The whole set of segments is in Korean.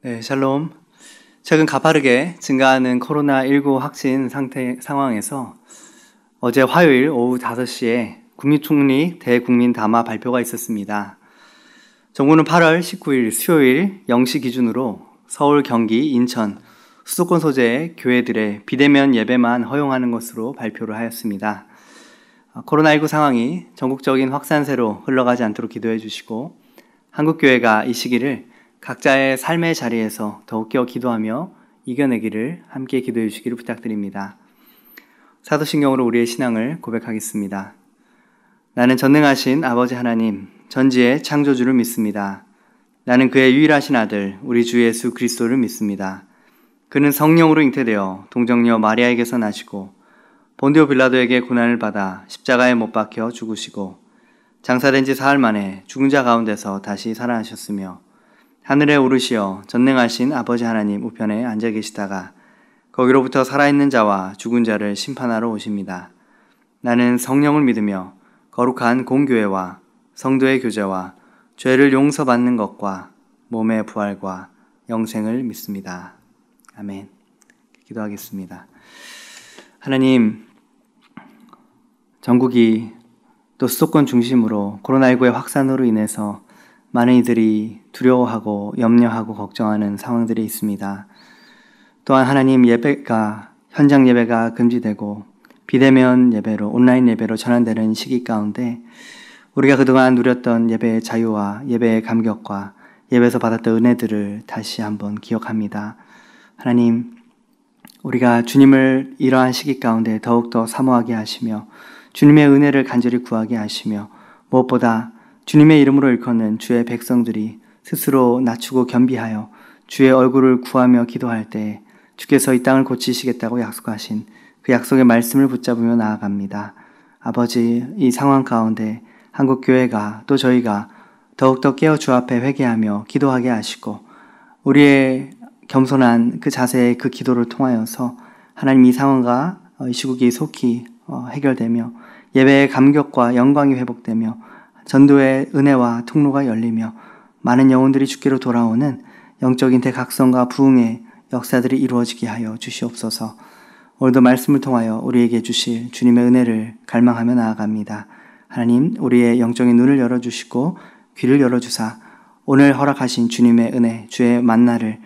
네, 샬롬. 최근 가파르게 증가하는 코로나19 확진 상황에서 어제 화요일 오후 5시에 국무총리 대국민 담화 발표가 있었습니다. 정부는 8월 19일 수요일 0시 기준으로 서울, 경기, 인천, 수도권 소재의 교회들의 비대면 예배만 허용하는 것으로 발표를 하였습니다. 코로나19 상황이 전국적인 확산세로 흘러가지 않도록 기도해 주시고 한국교회가 이 시기를 각자의 삶의 자리에서 더욱 기도하며 이겨내기를 함께 기도해 주시기를 부탁드립니다. 사도신경으로 우리의 신앙을 고백하겠습니다. 나는 전능하신 아버지 하나님, 전지의 창조주를 믿습니다. 나는 그의 유일하신 아들, 우리 주 예수 그리스도를 믿습니다. 그는 성령으로 잉태되어 동정녀 마리아에게서 나시고 본디오 빌라도에게 고난을 받아 십자가에 못 박혀 죽으시고 장사된 지 사흘 만에 죽은 자 가운데서 다시 살아나셨으며 하늘에 오르시어 전능하신 아버지 하나님 우편에 앉아 계시다가 거기로부터 살아있는 자와 죽은 자를 심판하러 오십니다. 나는 성령을 믿으며 거룩한 공교회와 성도의 교제와 죄를 용서받는 것과 몸의 부활과 영생을 믿습니다. 아멘. 기도하겠습니다. 하나님, 전국이 또 수도권 중심으로 코로나19의 확산으로 인해서 많은 이들이 두려워하고 염려하고 걱정하는 상황들이 있습니다. 또한 하나님, 현장 예배가 금지되고 비대면 예배로, 온라인 예배로 전환되는 시기 가운데 우리가 그동안 누렸던 예배의 자유와 예배의 감격과 예배에서 받았던 은혜들을 다시 한번 기억합니다. 하나님, 우리가 주님을 이러한 시기 가운데 더욱더 사모하게 하시며 주님의 은혜를 간절히 구하게 하시며 무엇보다 주님의 이름으로 일컫는 주의 백성들이 스스로 낮추고 겸비하여 주의 얼굴을 구하며 기도할 때 주께서 이 땅을 고치시겠다고 약속하신 그 약속의 말씀을 붙잡으며 나아갑니다. 아버지, 이 상황 가운데 한국교회가 또 저희가 더욱더 깨어 주 앞에 회개하며 기도하게 하시고 우리의 겸손한 그 자세의 그 기도를 통하여서 하나님 이 상황과 이 시국이 속히 해결되며 예배의 감격과 영광이 회복되며 전도의 은혜와 통로가 열리며 많은 영혼들이 주께로 돌아오는 영적인 대각성과 부흥의 역사들이 이루어지게 하여 주시옵소서. 오늘도 말씀을 통하여 우리에게 주실 주님의 은혜를 갈망하며 나아갑니다. 하나님, 우리의 영적인 눈을 열어주시고 귀를 열어주사 오늘 허락하신 주님의 은혜, 주의 만나를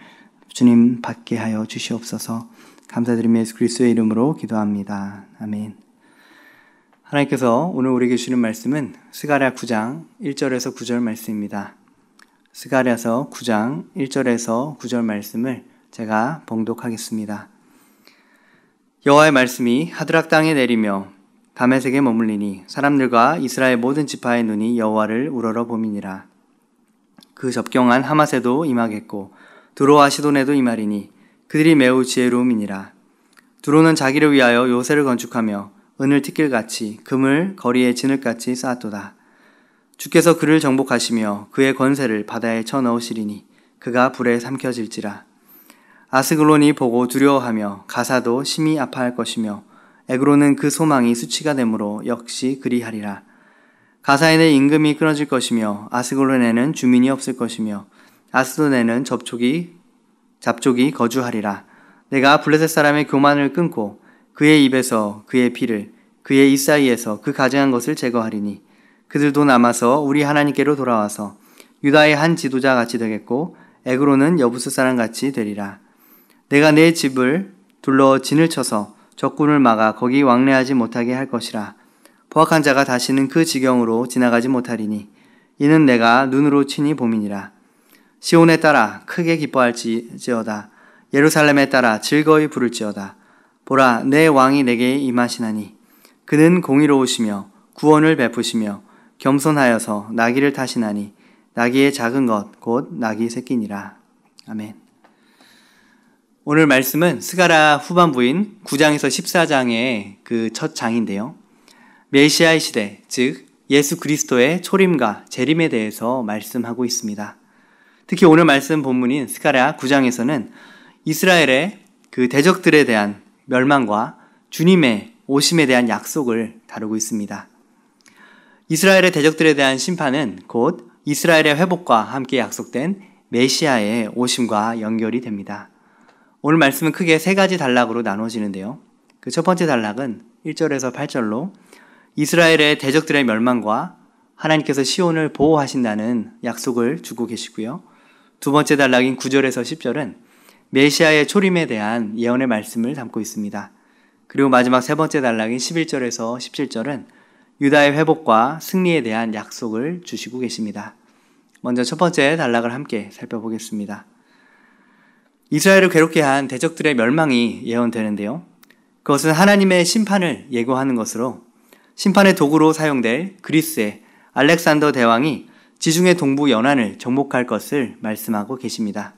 주님 받게 하여 주시옵소서. 감사드리며 예수 그리스도의 이름으로 기도합니다. 아멘. 하나님께서 오늘 우리에게 주시는 말씀은 스가랴 9장 1절에서 9절 말씀입니다. 스가랴서 9장 1절에서 9절 말씀을 제가 봉독하겠습니다. 여호와의 말씀이 하드락 땅에 내리며 다메섹에 머물리니 사람들과 이스라엘 모든 지파의 눈이 여호와를 우러러 봄이니라. 그 접경한 하맛에도 임하겠고 두로와 시돈에도 임하리니 그들이 매우 지혜로움이니라. 두로는 자기를 위하여 요새를 건축하며 은을 티끌같이 금을 거리에 진흙같이 쌓았도다. 주께서 그를 정복하시며 그의 권세를 바다에 쳐넣으시리니 그가 불에 삼켜질지라. 아스글론이 보고 두려워하며 가사도 심히 아파할 것이며 에그론은 그 소망이 수치가 되므로 역시 그리하리라. 가사에는 임금이 끊어질 것이며 아스글론에는 주민이 없을 것이며 아스돈에는 잡족이 거주하리라. 내가 블레셋 사람의 교만을 끊고 그의 입에서 그의 피를 그의 입 사이에서 그 가증한 것을 제거하리니 그들도 남아서 우리 하나님께로 돌아와서 유다의 한 지도자 같이 되겠고 에그로는 여부스 사람 같이 되리라. 내가 내 집을 둘러 진을 쳐서 적군을 막아 거기 왕래하지 못하게 할 것이라. 포악한 자가 다시는 그 지경으로 지나가지 못하리니 이는 내가 눈으로 친히 봄이니라. 시온에 따라 크게 기뻐할지어다. 예루살렘에 따라 즐거이 부를지어다. 보라, 내 왕이 내게 임하시나니 그는 공의로우시며 구원을 베푸시며 겸손하여서 나귀를 타시나니 나귀의 작은 것 곧 나귀 새끼니라. 아멘. 오늘 말씀은 스가랴 후반부인 9장에서 14장의 그 첫 장인데요. 메시아의 시대, 즉 예수 그리스도의 초림과 재림에 대해서 말씀하고 있습니다. 특히 오늘 말씀 본문인 스가랴 9장에서는 이스라엘의 그 대적들에 대한 멸망과 주님의 오심에 대한 약속을 다루고 있습니다. 이스라엘의 대적들에 대한 심판은 곧 이스라엘의 회복과 함께 약속된 메시아의 오심과 연결이 됩니다. 오늘 말씀은 크게 세 가지 단락으로 나누어지는데요. 그 첫 번째 단락은 1절에서 8절로 이스라엘의 대적들의 멸망과 하나님께서 시온을 보호하신다는 약속을 주고 계시고요. 두 번째 단락인 9절에서 10절은 메시아의 초림에 대한 예언의 말씀을 담고 있습니다. 그리고 마지막 세 번째 단락인 11절에서 17절은 유다의 회복과 승리에 대한 약속을 주시고 계십니다. 먼저 첫 번째 단락을 함께 살펴보겠습니다. 이스라엘을 괴롭게 한 대적들의 멸망이 예언되는데요. 그것은 하나님의 심판을 예고하는 것으로 심판의 도구로 사용될 그리스의 알렉산더 대왕이 지중해 동부 연안을 정복할 것을 말씀하고 계십니다.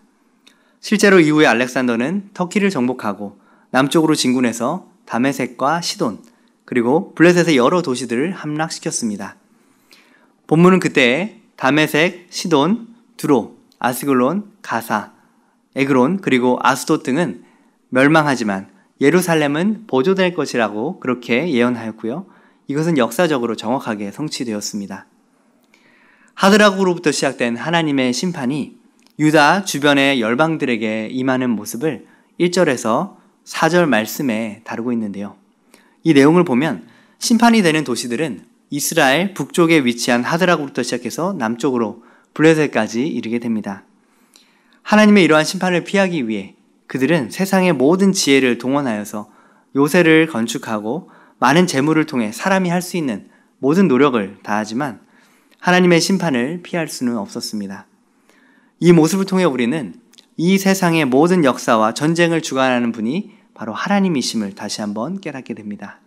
실제로 이후에 알렉산더는 터키를 정복하고 남쪽으로 진군해서 다메섹과 시돈 그리고 블레셋의 여러 도시들을 함락시켰습니다. 본문은 그때 다메섹, 시돈, 두로, 아스글론, 가사, 에그론 그리고 아스돗 등은 멸망하지만 예루살렘은 보존될 것이라고 그렇게 예언하였고요. 이것은 역사적으로 정확하게 성취되었습니다. 하드라구로부터 시작된 하나님의 심판이 유다 주변의 열방들에게 임하는 모습을 1절에서 4절 말씀에 다루고 있는데요. 이 내용을 보면 심판이 되는 도시들은 이스라엘 북쪽에 위치한 하드라구부터 시작해서 남쪽으로 블레셋까지 이르게 됩니다. 하나님의 이러한 심판을 피하기 위해 그들은 세상의 모든 지혜를 동원하여서 요새를 건축하고 많은 재물을 통해 사람이 할 수 있는 모든 노력을 다하지만 하나님의 심판을 피할 수는 없었습니다. 이 모습을 통해 우리는 이 세상의 모든 역사와 전쟁을 주관하는 분이 바로 하나님이심을 다시 한번 깨닫게 됩니다.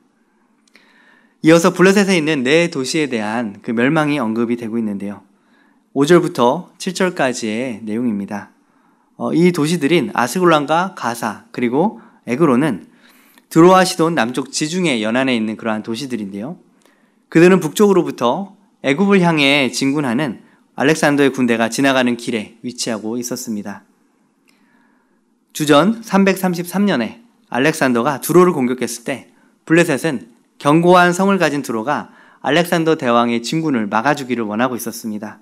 이어서 블레셋에 있는 네 도시에 대한 그 멸망이 언급이 되고 있는데요. 5절부터 7절까지의 내용입니다. 이 도시들인 아스글론과 가사 그리고 에그론은 드로아 시돈 남쪽 지중해 연안에 있는 그러한 도시들인데요. 그들은 북쪽으로부터 애굽을 향해 진군하는 알렉산더의 군대가 지나가는 길에 위치하고 있었습니다. 주전 333년에 알렉산더가 두로를 공격했을 때 블레셋은 견고한 성을 가진 두로가 알렉산더 대왕의 진군을 막아주기를 원하고 있었습니다.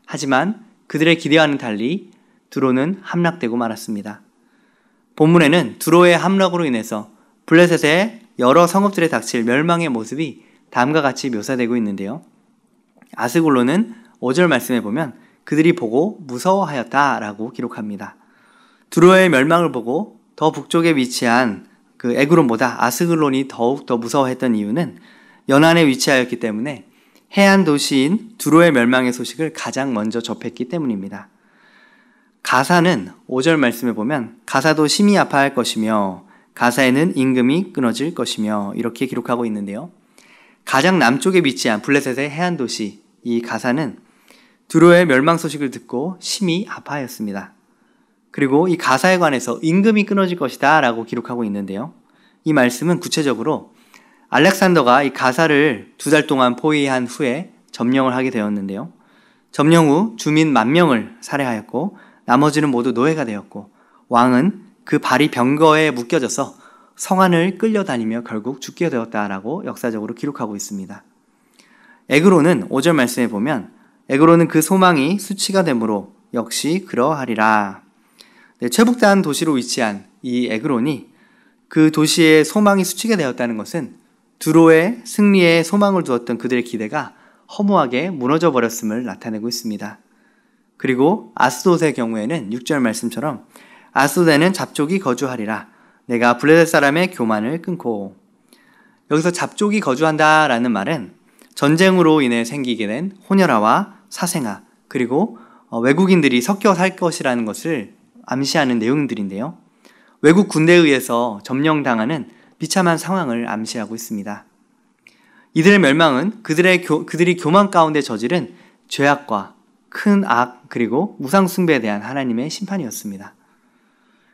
하지만 그들의 기대와는 달리 두로는 함락되고 말았습니다. 본문에는 두로의 함락으로 인해서 블레셋의 여러 성읍들에 닥칠 멸망의 모습이 다음과 같이 묘사되고 있는데요. 아스글론은 5절 말씀에 보면 그들이 보고 무서워하였다라고 기록합니다. 두로의 멸망을 보고 더 북쪽에 위치한 그 에그론보다 아스글론이 더욱 더 무서워했던 이유는 연안에 위치하였기 때문에 해안 도시인 두로의 멸망의 소식을 가장 먼저 접했기 때문입니다. 가사는 5절 말씀에 보면 가사도 심히 아파할 것이며 가사에는 임금이 끊어질 것이며 이렇게 기록하고 있는데요. 가장 남쪽에 위치한 블레셋의 해안 도시 이 가사는 두로의 멸망 소식을 듣고 심히 아파하였습니다. 그리고 이 가사에 관해서 임금이 끊어질 것이다 라고 기록하고 있는데요. 이 말씀은 구체적으로 알렉산더가 이 가사를 2달 동안 포위한 후에 점령을 하게 되었는데요. 점령 후 주민 10,000명을 살해하였고 나머지는 모두 노예가 되었고 왕은 그 발이 병거에 묶여져서 성안을 끌려다니며 결국 죽게 되었다라고 역사적으로 기록하고 있습니다. 에그론은 5절 말씀에 보면 에그론은 그 소망이 수치가 되므로 역시 그러하리라. 최북단 도시로 위치한 이 에그론이 그 도시의 소망이 수치가 되었다는 것은 두로의 승리에 소망을 두었던 그들의 기대가 허무하게 무너져 버렸음을 나타내고 있습니다. 그리고 아스돗의 경우에는 6절 말씀처럼 아스돗에는 잡족이 거주하리라. 내가 블레셋 사람의 교만을 끊고. 여기서 잡족이 거주한다라는 말은 전쟁으로 인해 생기게 된 혼혈아와 사생아 그리고 외국인들이 섞여 살 것이라는 것을 암시하는 내용들인데요. 외국 군대에 의해서 점령당하는 비참한 상황을 암시하고 있습니다. 이들의 멸망은 그들이 교만 가운데 저지른 죄악과 큰 악 그리고 우상 숭배에 대한 하나님의 심판이었습니다.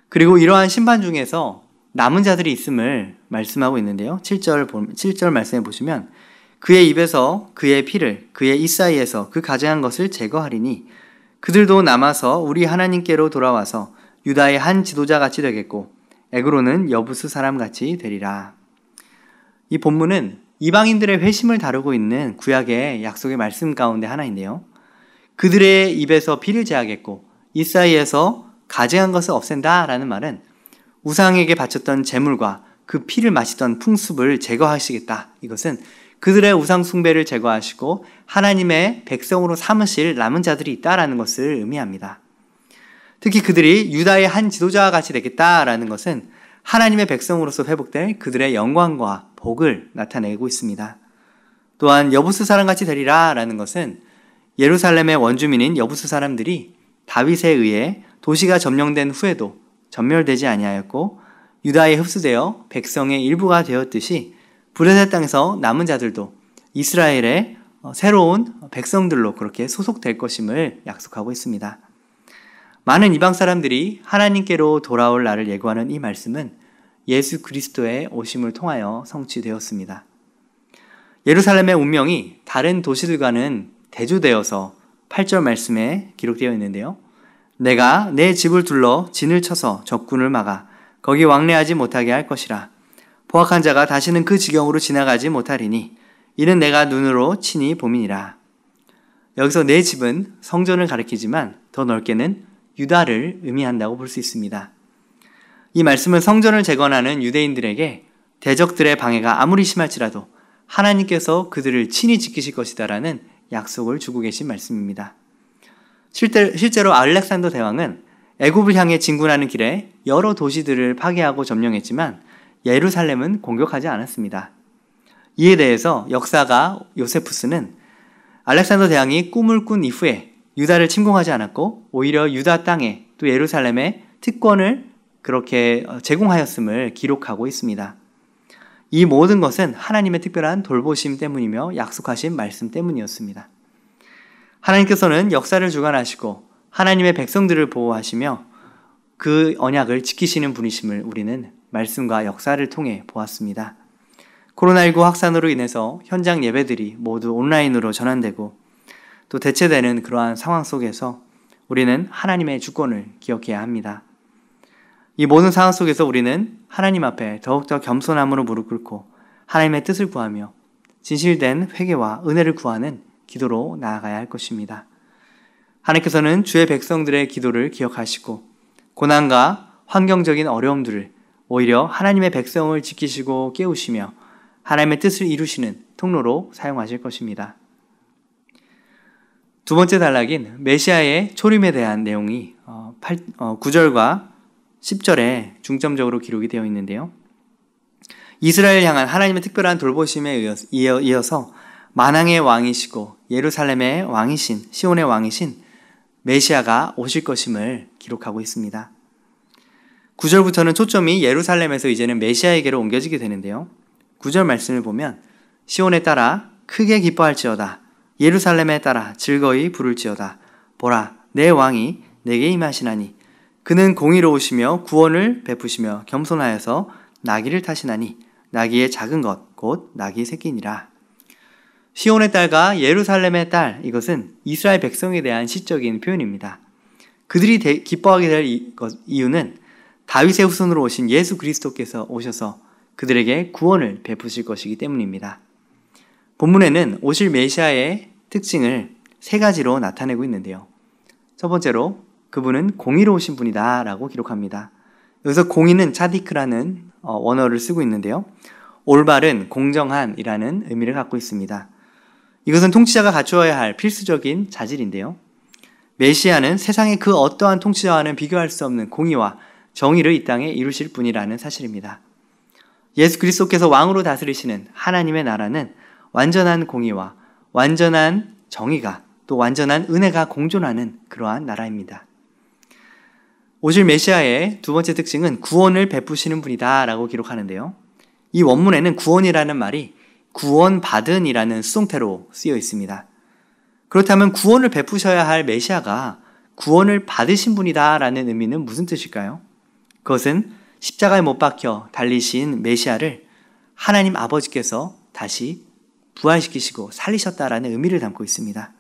그리고 이러한 심판 중에서 남은 자들이 있음을 말씀하고 있는데요. 7절 말씀해 보시면 그의 입에서 그의 피를 그의 입 사이에서 그 가증한 것을 제거하리니 그들도 남아서 우리 하나님께로 돌아와서 유다의 한 지도자같이 되겠고 에그론은 여부수 사람같이 되리라. 이 본문은 이방인들의 회심을 다루고 있는 구약의 약속의 말씀 가운데 하나인데요. 그들의 입에서 피를 제하겠고 이 사이에서 가증한 것을 없앤다 라는 말은 우상에게 바쳤던 제물과 그 피를 마시던 풍습을 제거하시겠다. 이것은 그들의 우상 숭배를 제거하시고 하나님의 백성으로 삼으실 남은 자들이 있다라는 것을 의미합니다. 특히 그들이 유다의 한 지도자와 같이 되겠다라는 것은 하나님의 백성으로서 회복될 그들의 영광과 복을 나타내고 있습니다. 또한 여부스 사람같이 되리라 라는 것은 예루살렘의 원주민인 여부스 사람들이 다윗에 의해 도시가 점령된 후에도 전멸되지 아니하였고 유다에 흡수되어 백성의 일부가 되었듯이 브레셋 땅에서 남은 자들도 이스라엘의 새로운 백성들로 그렇게 소속될 것임을 약속하고 있습니다. 많은 이방 사람들이 하나님께로 돌아올 날을 예고하는 이 말씀은 예수 그리스도의 오심을 통하여 성취되었습니다. 예루살렘의 운명이 다른 도시들과는 대조되어서 8절 말씀에 기록되어 있는데요. 내가 내 집을 둘러 진을 쳐서 적군을 막아 거기 왕래하지 못하게 할 것이라. 포악한 자가 다시는 그 지경으로 지나가지 못하리니 이는 내가 눈으로 친히 봄이니라. 여기서 내 집은 성전을 가리키지만 더 넓게는 유다를 의미한다고 볼 수 있습니다. 이 말씀은 성전을 재건하는 유대인들에게 대적들의 방해가 아무리 심할지라도 하나님께서 그들을 친히 지키실 것이다라는 약속을 주고 계신 말씀입니다. 실제로 알렉산더 대왕은 애굽을 향해 진군하는 길에 여러 도시들을 파괴하고 점령했지만 예루살렘은 공격하지 않았습니다. 이에 대해서 역사가 요세푸스는 알렉산더 대왕이 꿈을 꾼 이후에 유다를 침공하지 않았고 오히려 유다 땅에 또 예루살렘에 특권을 그렇게 제공하였음을 기록하고 있습니다. 이 모든 것은 하나님의 특별한 돌보심 때문이며 약속하신 말씀 때문이었습니다. 하나님께서는 역사를 주관하시고 하나님의 백성들을 보호하시며 그 언약을 지키시는 분이심을 우리는 말씀과 역사를 통해 보았습니다. 코로나19 확산으로 인해서 현장 예배들이 모두 온라인으로 전환되고 또 대체되는 그러한 상황 속에서 우리는 하나님의 주권을 기억해야 합니다. 이 모든 상황 속에서 우리는 하나님 앞에 더욱더 겸손함으로 무릎 꿇고 하나님의 뜻을 구하며 진실된 회개와 은혜를 구하는 기도로 나아가야 할 것입니다. 하나님께서는 주의 백성들의 기도를 기억하시고 고난과 환경적인 어려움들을 오히려 하나님의 백성을 지키시고 깨우시며 하나님의 뜻을 이루시는 통로로 사용하실 것입니다. 두 번째 단락인 메시아의 초림에 대한 내용이 9절과 10절에 중점적으로 기록이 되어 있는데요. 이스라엘 향한 하나님의 특별한 돌보심에 이어서 만왕의 왕이시고 예루살렘의 왕이신 시온의 왕이신 메시아가 오실 것임을 기록하고 있습니다. 9절부터는 초점이 예루살렘에서 이제는 메시아에게로 옮겨지게 되는데요. 9절 말씀을 보면 시온에 따라 크게 기뻐할지어다. 예루살렘에 따라 즐거이 부를지어다. 보라, 내 왕이 내게 임하시나니 그는 공의로우시며 구원을 베푸시며 겸손하여서 나귀를 타시나니 나귀의 작은 것 곧 나귀 새끼니라. 시온의 딸과 예루살렘의 딸, 이것은 이스라엘 백성에 대한 시적인 표현입니다. 그들이 기뻐하게 될 이유는 다윗의 후손으로 오신 예수 그리스도께서 오셔서 그들에게 구원을 베푸실 것이기 때문입니다. 본문에는 오실 메시아의 특징을 세 가지로 나타내고 있는데요. 첫 번째로 그분은 공의로우신 분이다 라고 기록합니다. 여기서 공의는 차디크라는 원어를 쓰고 있는데요. 올바른, 공정한이라는 의미를 갖고 있습니다. 이것은 통치자가 갖추어야 할 필수적인 자질인데요. 메시아는 세상의 그 어떠한 통치자와는 비교할 수 없는 공의와 정의를 이 땅에 이루실 분이라는 사실입니다. 예수 그리스도께서 왕으로 다스리시는 하나님의 나라는 완전한 공의와 완전한 정의가 또 완전한 은혜가 공존하는 그러한 나라입니다. 오실 메시아의 두 번째 특징은 구원을 베푸시는 분이다 라고 기록하는데요. 이 원문에는 구원이라는 말이 구원받은이라는 수동태로 쓰여 있습니다. 그렇다면 구원을 베푸셔야 할 메시아가 구원을 받으신 분이다 라는 의미는 무슨 뜻일까요? 그것은 십자가에 못 박혀 달리신 메시아를 하나님 아버지께서 다시 부활시키시고 살리셨다라는 의미를 담고 있습니다.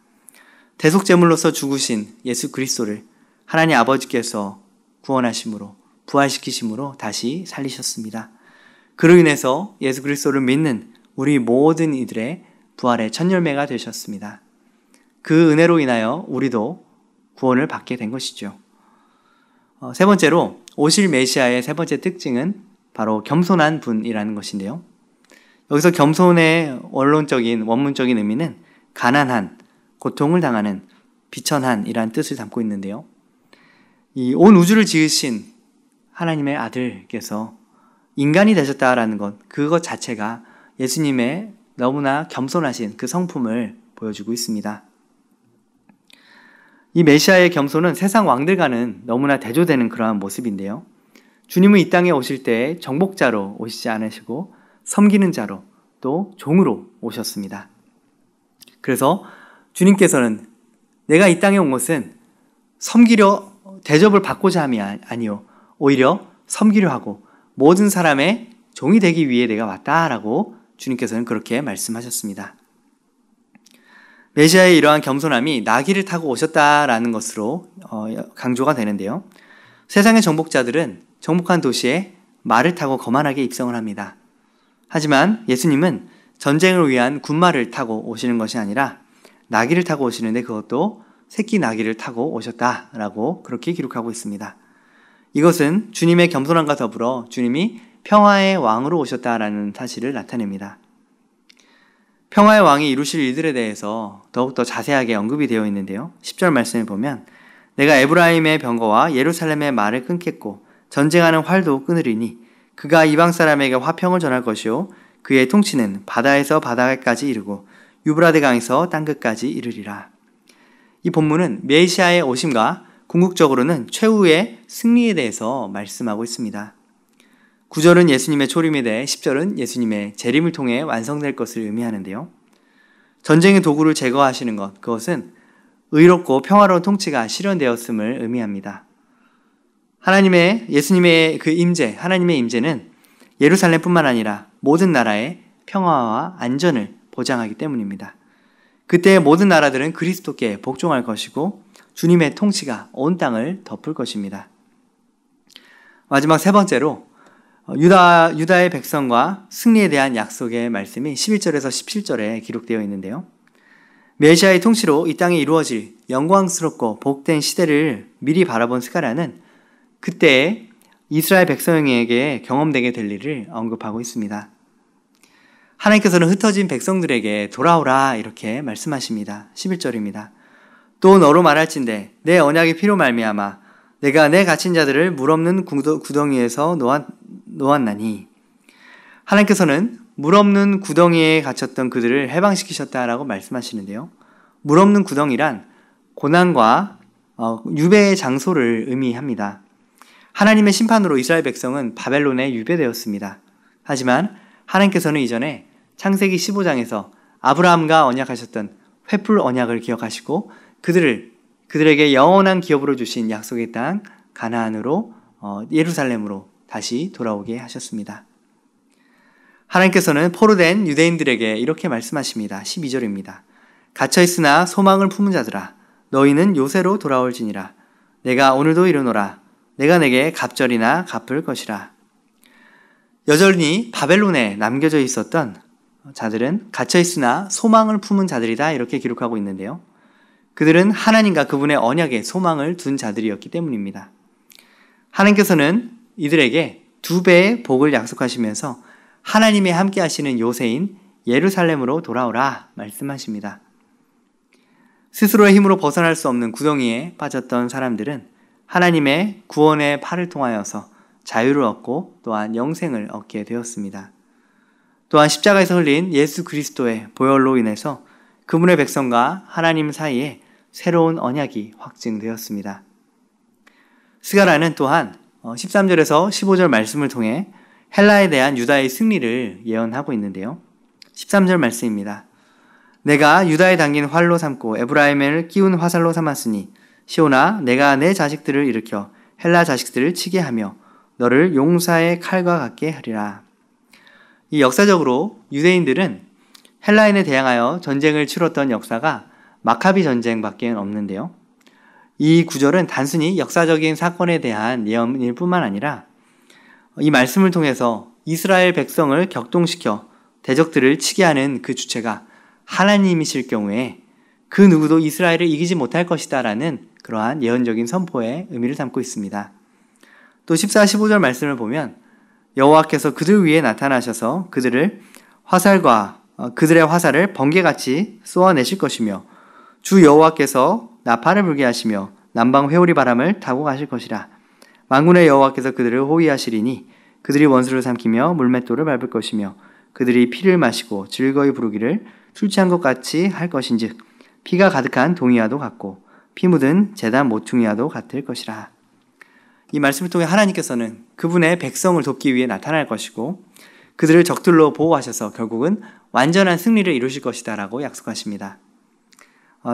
대속제물로서 죽으신 예수 그리스도를 하나님 아버지께서 구원하심으로 부활시키심으로 다시 살리셨습니다. 그로 인해서 예수 그리스도를 믿는 우리 모든 이들의 부활의 첫 열매가 되셨습니다. 그 은혜로 인하여 우리도 구원을 받게 된 것이죠. 세 번째로 오실 메시아의 세 번째 특징은 바로 겸손한 분이라는 것인데요. 여기서 겸손의 원문적인 의미는 가난한, 고통을 당하는, 비천한이라는 뜻을 담고 있는데요. 이 온 우주를 지으신 하나님의 아들께서 인간이 되셨다라는 것, 그것 자체가 예수님의 너무나 겸손하신 그 성품을 보여주고 있습니다. 이 메시아의 겸손은 세상 왕들과는 너무나 대조되는 그러한 모습인데요. 주님은 이 땅에 오실 때 정복자로 오시지 않으시고 섬기는 자로 또 종으로 오셨습니다. 그래서 주님께서는 내가 이 땅에 온 것은 섬기려 대접을 받고자 함이 아니요 오히려 섬기려 하고 모든 사람의 종이 되기 위해 내가 왔다라고 주님께서는 그렇게 말씀하셨습니다. 메시아의 이러한 겸손함이 나귀를 타고 오셨다라는 것으로 강조가 되는데요. 세상의 정복자들은 정복한 도시에 말을 타고 거만하게 입성을 합니다. 하지만 예수님은 전쟁을 위한 군말을 타고 오시는 것이 아니라 나귀를 타고 오시는데 그것도 새끼 나귀를 타고 오셨다라고 그렇게 기록하고 있습니다. 이것은 주님의 겸손함과 더불어 주님이 평화의 왕으로 오셨다라는 사실을 나타냅니다. 평화의 왕이 이루실 일들에 대해서 더욱더 자세하게 언급이 되어 있는데요. 10절 말씀을 보면 내가 에브라임의 병거와 예루살렘의 말을 끊겠고 전쟁하는 활도 끊으리니 그가 이방 사람에게 화평을 전할 것이요 그의 통치는 바다에서 바다까지 이르고 유브라데 강에서 땅끝까지 이르리라. 이 본문은 메시아의 오심과 궁극적으로는 최후의 승리에 대해서 말씀하고 있습니다. 9절은 예수님의 초림에 대해 10절은 예수님의 재림을 통해 완성될 것을 의미하는데요. 전쟁의 도구를 제거하시는 것, 그것은 의롭고 평화로운 통치가 실현되었음을 의미합니다. 예수님의 그 임재, 하나님의 임재는 예루살렘뿐만 아니라 모든 나라의 평화와 안전을 보장하기 때문입니다. 그때 모든 나라들은 그리스도께 복종할 것이고 주님의 통치가 온 땅을 덮을 것입니다. 마지막 세 번째로 유다의 백성과 승리에 대한 약속의 말씀이 11절에서 17절에 기록되어 있는데요. 메시아의 통치로 이 땅에 이루어질 영광스럽고 복된 시대를 미리 바라본 스가랴는 그때 이스라엘 백성에게 경험되게 될 일을 언급하고 있습니다. 하나님께서는 흩어진 백성들에게 돌아오라 이렇게 말씀하십니다. 11절입니다. 또 너로 말할진대 내 언약의 피로 말미암아 내가 내 갇힌 자들을 물 없는 구덩이에서 놓았나니 하나님께서는 물 없는 구덩이에 갇혔던 그들을 해방시키셨다라고 말씀하시는데요. 물 없는 구덩이란 고난과 유배의 장소를 의미합니다. 하나님의 심판으로 이스라엘 백성은 바벨론에 유배되었습니다. 하지만 하나님께서는 이전에 창세기 15장에서 아브라함과 언약하셨던 횃불 언약을 기억하시고 그들에게 영원한 기업으로 주신 약속의 땅 가나안으로 예루살렘으로 다시 돌아오게 하셨습니다. 하나님께서는 포로된 유대인들에게 이렇게 말씀하십니다. 12절입니다. 갇혀있으나 소망을 품은 자들아 너희는 요새로 돌아올지니라. 내가 오늘도 이르노라. 내가 내게 갑절이나 갚을 것이라. 여전히 바벨론에 남겨져 있었던 자들은 갇혀있으나 소망을 품은 자들이다 이렇게 기록하고 있는데요. 그들은 하나님과 그분의 언약에 소망을 둔 자들이었기 때문입니다. 하나님께서는 이들에게 2배의 복을 약속하시면서 하나님이 함께 하시는 요새인 예루살렘으로 돌아오라 말씀하십니다. 스스로의 힘으로 벗어날 수 없는 구덩이에 빠졌던 사람들은 하나님의 구원의 팔을 통하여서 자유를 얻고 또한 영생을 얻게 되었습니다. 또한 십자가에서 흘린 예수 그리스도의 보혈로 인해서 그분의 백성과 하나님 사이에 새로운 언약이 확증되었습니다. 스가랴는 또한 13절에서 15절 말씀을 통해 헬라에 대한 유다의 승리를 예언하고 있는데요. 13절 말씀입니다. 내가 유다에 당긴 활로 삼고 에브라임을 끼운 화살로 삼았으니 시온아 내가 내 자식들을 일으켜 헬라 자식들을 치게 하며 너를 용사의 칼과 같게 하리라. 이 역사적으로 유대인들은 헬라인에 대항하여 전쟁을 치렀던 역사가 마카비 전쟁밖에 없는데요. 이 구절은 단순히 역사적인 사건에 대한 예언일 뿐만 아니라 이 말씀을 통해서 이스라엘 백성을 격동시켜 대적들을 치게 하는 그 주체가 하나님이실 경우에 그 누구도 이스라엘을 이기지 못할 것이다 라는 그러한 예언적인 선포의 의미를 담고 있습니다. 또 14, 15절 말씀을 보면 여호와께서 그들 위에 나타나셔서 그들의 화살을 번개같이 쏘아내실 것이며 주 여호와께서 나팔을 불게 하시며 남방 회오리 바람을 타고 가실 것이라. 만군의 여호와께서 그들을 호위하시리니 그들이 원수를 삼키며 물맷돌을 밟을 것이며 그들이 피를 마시고 즐거이 부르기를 술 취한 것 같이 할 것인즉 피가 가득한 동이와도 같고 피 묻은 제단 모퉁이와도 같을 것이라. 이 말씀을 통해 하나님께서는 그분의 백성을 돕기 위해 나타날 것이고 그들을 적들로 보호하셔서 결국은 완전한 승리를 이루실 것이다 라고 약속하십니다.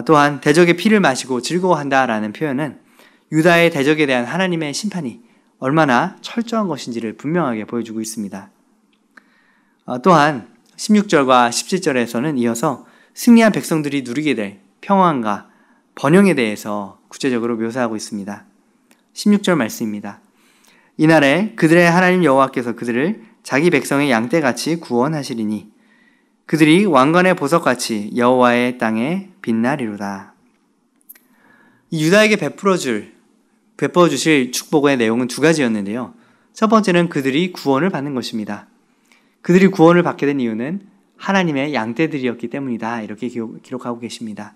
또한 대적의 피를 마시고 즐거워한다라는 표현은 유다의 대적에 대한 하나님의 심판이 얼마나 철저한 것인지를 분명하게 보여주고 있습니다. 또한 16절과 17절에서는 이어서 승리한 백성들이 누리게 될 평안과 번영에 대해서 구체적으로 묘사하고 있습니다. 16절 말씀입니다. 이날에 그들의 하나님 여호와께서 그들을 자기 백성의 양떼같이 구원하시리니 그들이 왕관의 보석같이 여호와의 땅에 빛나리로다. 이 유다에게 베풀어 주실 축복의 내용은 두 가지였는데요. 첫 번째는 그들이 구원을 받는 것입니다. 그들이 구원을 받게 된 이유는 하나님의 양떼들이었기 때문이다. 이렇게 기록하고 계십니다.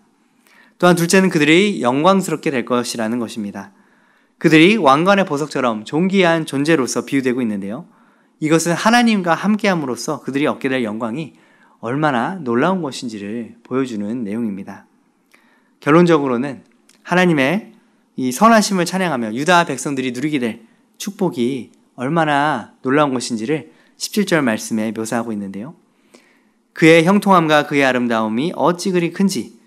또한 둘째는 그들이 영광스럽게 될 것이라는 것입니다. 그들이 왕관의 보석처럼 존귀한 존재로서 비유되고 있는데요. 이것은 하나님과 함께함으로써 그들이 얻게 될 영광이 얼마나 놀라운 것인지를 보여주는 내용입니다. 결론적으로는 하나님의 이 선하심을 찬양하며 유다 백성들이 누리게 될 축복이 얼마나 놀라운 것인지를 17절 말씀에 묘사하고 있는데요. 그의 형통함과 그의 아름다움이 어찌 그리 큰지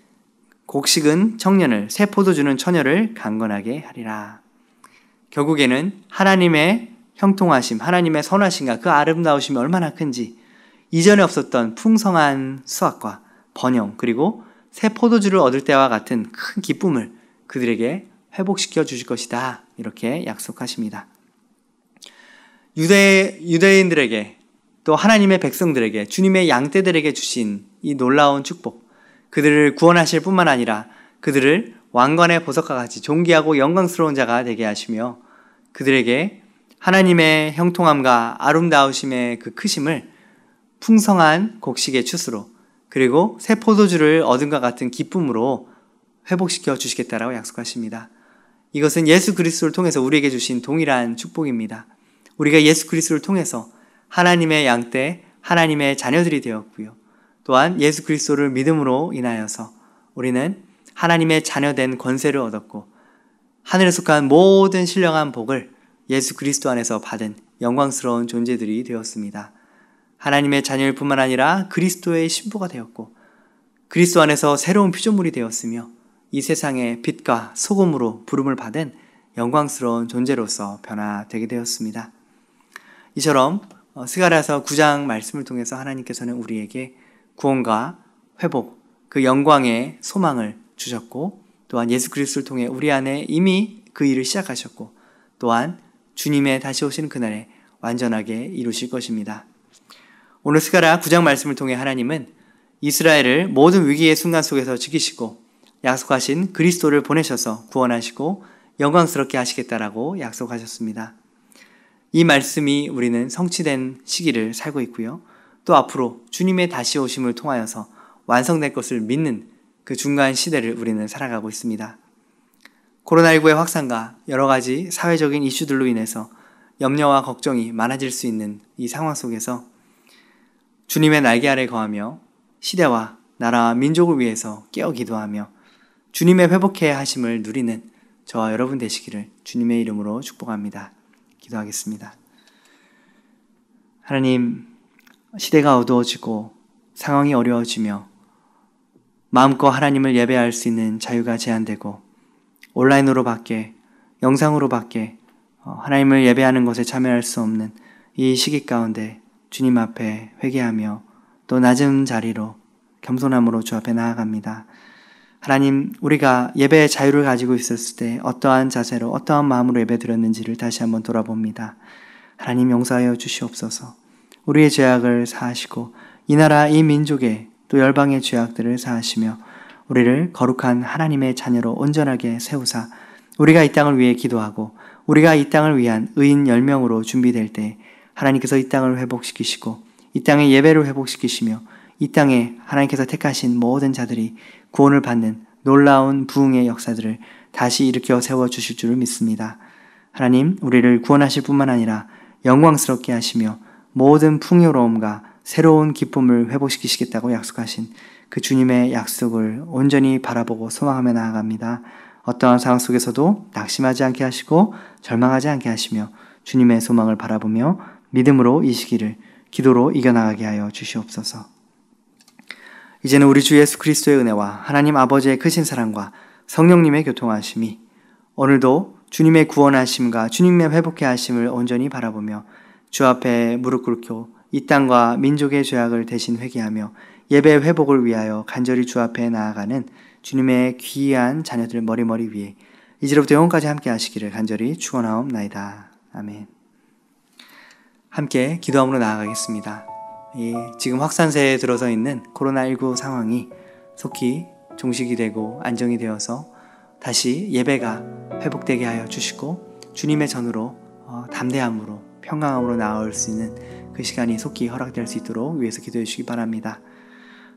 곡식은 청년을 새 포도주는 처녀를 강건하게 하리라. 결국에는 하나님의 형통하심, 하나님의 선하심과 그 아름다우심이 얼마나 큰지 이전에 없었던 풍성한 수확과 번영 그리고 새 포도주를 얻을 때와 같은 큰 기쁨을 그들에게 회복시켜 주실 것이다. 이렇게 약속하십니다. 유대인들에게 또 하나님의 백성들에게 주님의 양떼들에게 주신 이 놀라운 축복, 그들을 구원하실 뿐만 아니라 그들을 왕관의 보석과 같이 존귀하고 영광스러운 자가 되게 하시며 그들에게 하나님의 형통함과 아름다우심의 그 크심을 풍성한 곡식의 추수로 그리고 새 포도주를 얻은과 같은 기쁨으로 회복시켜 주시겠다라고 약속하십니다. 이것은 예수 그리스도를 통해서 우리에게 주신 동일한 축복입니다. 우리가 예수 그리스도를 통해서 하나님의 양떼, 하나님의 자녀들이 되었고요. 또한 예수 그리스도를 믿음으로 인하여서 우리는 하나님의 자녀된 권세를 얻었고 하늘에 속한 모든 신령한 복을 예수 그리스도 안에서 받은 영광스러운 존재들이 되었습니다. 하나님의 자녀일 뿐만 아니라 그리스도의 신부가 되었고 그리스도 안에서 새로운 피조물이 되었으며 이 세상의 빛과 소금으로 부름을 받은 영광스러운 존재로서 변화되게 되었습니다. 이처럼 스가랴서 9장 말씀을 통해서 하나님께서는 우리에게 구원과 회복, 그 영광의 소망을 주셨고 또한 예수 그리스도를 통해 우리 안에 이미 그 일을 시작하셨고 또한 주님의 다시 오시는 그날에 완전하게 이루실 것입니다. 오늘 스가랴 9장 말씀을 통해 하나님은 이스라엘을 모든 위기의 순간 속에서 지키시고 약속하신 그리스도를 보내셔서 구원하시고 영광스럽게 하시겠다라고 약속하셨습니다. 이 말씀이 우리는 성취된 시기를 살고 있고요. 또 앞으로 주님의 다시 오심을 통하여서 완성될 것을 믿는 그 중간 시대를 우리는 살아가고 있습니다. 코로나19의 확산과 여러 가지 사회적인 이슈들로 인해서 염려와 걱정이 많아질 수 있는 이 상황 속에서 주님의 날개 아래 거하며 시대와 나라와 민족을 위해서 깨어 기도하며 주님의 회복해야 하심을 누리는 저와 여러분 되시기를 주님의 이름으로 축복합니다. 기도하겠습니다. 하나님, 시대가 어두워지고 상황이 어려워지며 마음껏 하나님을 예배할 수 있는 자유가 제한되고 온라인으로밖에 영상으로밖에 하나님을 예배하는 것에 참여할 수 없는 이 시기 가운데 주님 앞에 회개하며 또 낮은 자리로 겸손함으로 주 앞에 나아갑니다. 하나님, 우리가 예배의 자유를 가지고 있었을 때 어떠한 자세로 어떠한 마음으로 예배 드렸는지를 다시 한번 돌아봅니다. 하나님 용서하여 주시옵소서. 우리의 죄악을 사하시고 이 나라 이 민족의 또 열방의 죄악들을 사하시며 우리를 거룩한 하나님의 자녀로 온전하게 세우사 우리가 이 땅을 위해 기도하고 우리가 이 땅을 위한 의인 10명으로 준비될 때 하나님께서 이 땅을 회복시키시고 이 땅의 예배를 회복시키시며 이 땅에 하나님께서 택하신 모든 자들이 구원을 받는 놀라운 부흥의 역사들을 다시 일으켜 세워주실 줄을 믿습니다. 하나님, 우리를 구원하실 뿐만 아니라 영광스럽게 하시며 모든 풍요로움과 새로운 기쁨을 회복시키시겠다고 약속하신 그 주님의 약속을 온전히 바라보고 소망하며 나아갑니다. 어떠한 상황 속에서도 낙심하지 않게 하시고 절망하지 않게 하시며 주님의 소망을 바라보며 믿음으로 이 시기를 기도로 이겨나가게 하여 주시옵소서. 이제는 우리 주 예수 그리스도의 은혜와 하나님 아버지의 크신 사랑과 성령님의 교통하심이 오늘도 주님의 구원하심과 주님의 회복해 하심을 온전히 바라보며 주 앞에 무릎 꿇고 이 땅과 민족의 죄악을 대신 회개하며 예배 회복을 위하여 간절히 주 앞에 나아가는 주님의 귀한 자녀들 머리머리 위에 이제로부터 영원까지 함께 하시기를 간절히 축원하옵나이다. 아멘. 함께 기도함으로 나아가겠습니다. 지금 확산세에 들어서 있는 코로나19 상황이 속히 종식이 되고 안정이 되어서 다시 예배가 회복되게 하여 주시고 주님의 전으로 담대함으로 평강함으로 나아올 수 있는 그 시간이 속히 허락될 수 있도록 위해서 기도해 주시기 바랍니다.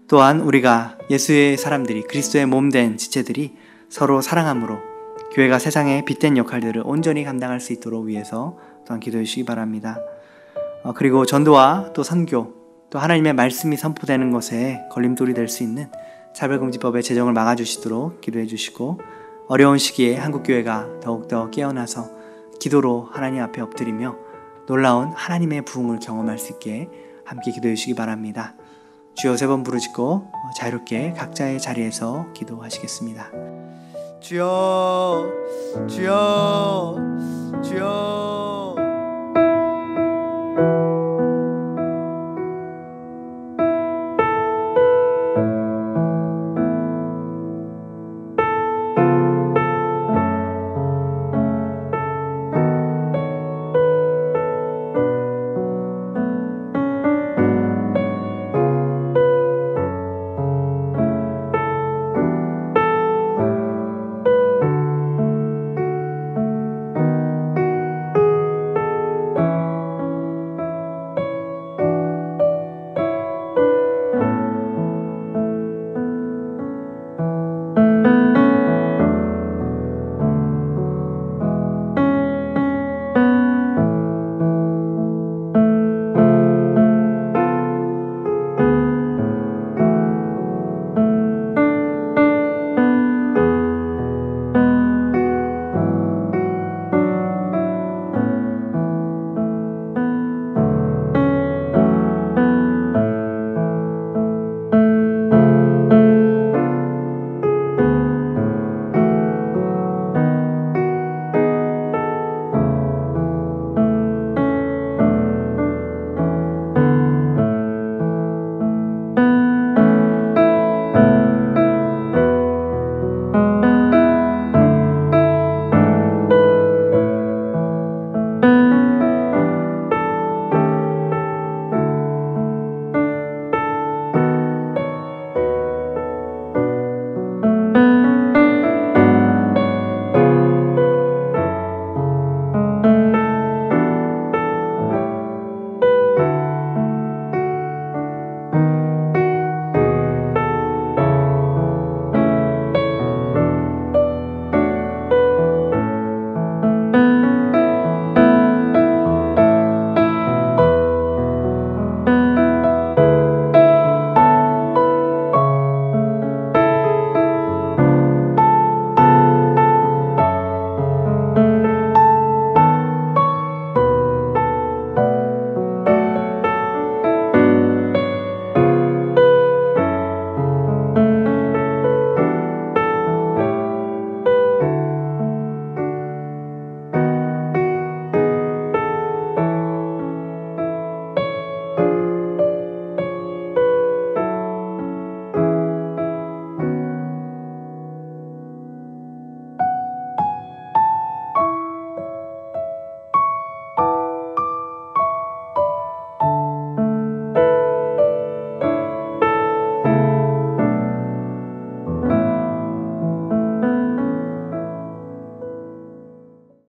또한 우리가 예수의 사람들이 그리스도의 몸된 지체들이 서로 사랑함으로 교회가 세상에 빛된 역할들을 온전히 감당할 수 있도록 위해서 또한 기도해 주시기 바랍니다. 그리고 전도와 또 선교 또 하나님의 말씀이 선포되는 것에 걸림돌이 될 수 있는 차별금지법의 제정을 막아주시도록 기도해 주시고 어려운 시기에 한국교회가 더욱더 깨어나서 기도로 하나님 앞에 엎드리며 놀라운 하나님의 부흥을 경험할 수 있게 함께 기도해 주시기 바랍니다. 주여 3번 부르짖고 자유롭게 각자의 자리에서 기도하시겠습니다. 주여 주여 주여